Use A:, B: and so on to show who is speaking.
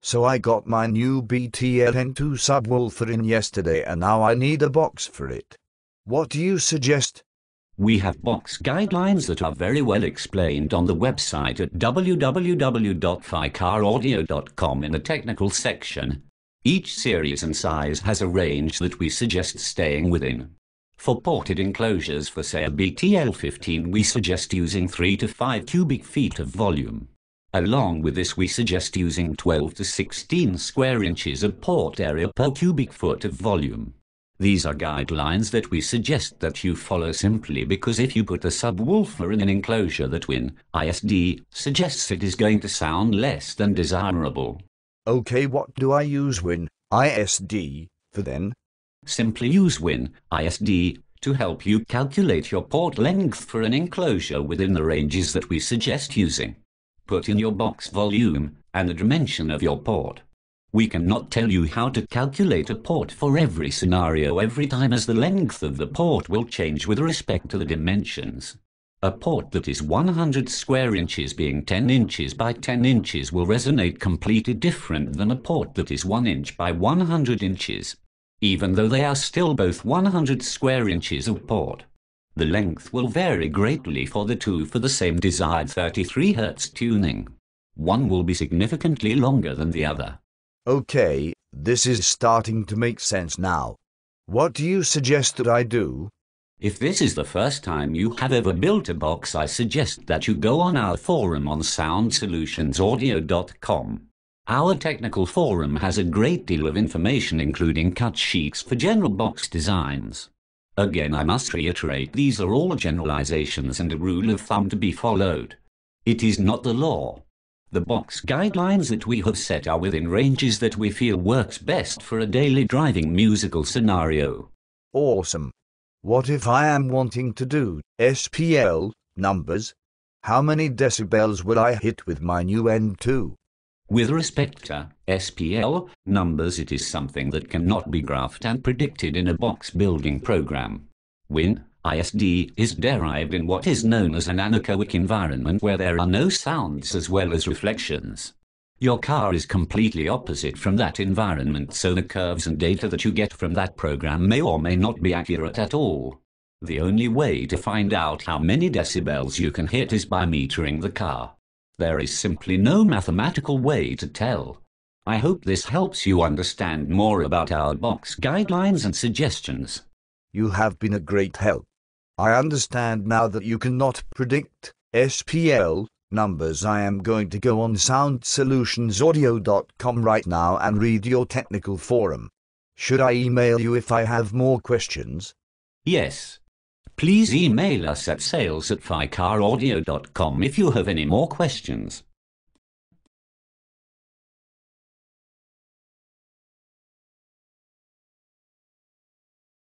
A: So I got my new BTL-N2 subwoofer in yesterday and now I need a box for it. What do you suggest?
B: We have box guidelines that are very well explained on the website at www.ficaraudio.com in the technical section. Each series and size has a range that we suggest staying within. For ported enclosures for say a BTL-15 we suggest using 3 to 5 cubic feet of volume. Along with this we suggest using 12 to 16 square inches of port area per cubic foot of volume. These are guidelines that we suggest that you follow simply because if you put a subwoofer in an enclosure that WIN ISD suggests it is going to sound less than desirable.
A: Okay, what do I use WIN ISD for then?
B: Simply use WIN ISD to help you calculate your port length for an enclosure within the ranges that we suggest using. Put in your box volume and the dimension of your port. We cannot tell you how to calculate a port for every scenario every time, as the length of the port will change with respect to the dimensions. A port that is 100 square inches being 10 inches by 10 inches will resonate completely different than a port that is 1 inch by 100 inches, even though they are still both 100 square inches of port. The length will vary greatly for the two for the same desired 33 Hz tuning. One will be significantly longer than the other.
A: Okay, this is starting to make sense now. What do you suggest that I do?
B: If this is the first time you have ever built a box, I suggest that you go on our forum on soundsolutionsaudio.com. Our technical forum has a great deal of information, including cut sheets for general box designs. Again, I must reiterate, these are all generalizations and a rule of thumb to be followed. It is not the law. The box guidelines that we have set are within ranges that we feel works best for a daily driving musical scenario.
A: Awesome. What if I am wanting to do SPL numbers? How many decibels will I hit with my new N2?
B: With respect to SPL numbers, it is something that cannot be graphed and predicted in a box building program. WIN ISD is derived in what is known as an anechoic environment where there are no sounds as well as reflections. Your car is completely opposite from that environment, so the curves and data that you get from that program may or may not be accurate at all. The only way to find out how many decibels you can hit is by metering the car. There is simply no mathematical way to tell. I hope this helps you understand more about our box guidelines and suggestions.
A: You have been a great help. I understand now that you cannot predict SPL numbers. I am going to go on soundsolutionsaudio.com right now and read your technical forum. Should I email you if I have more questions?
B: Yes. Please email us at sales@ficaraudio.com if you have any more questions.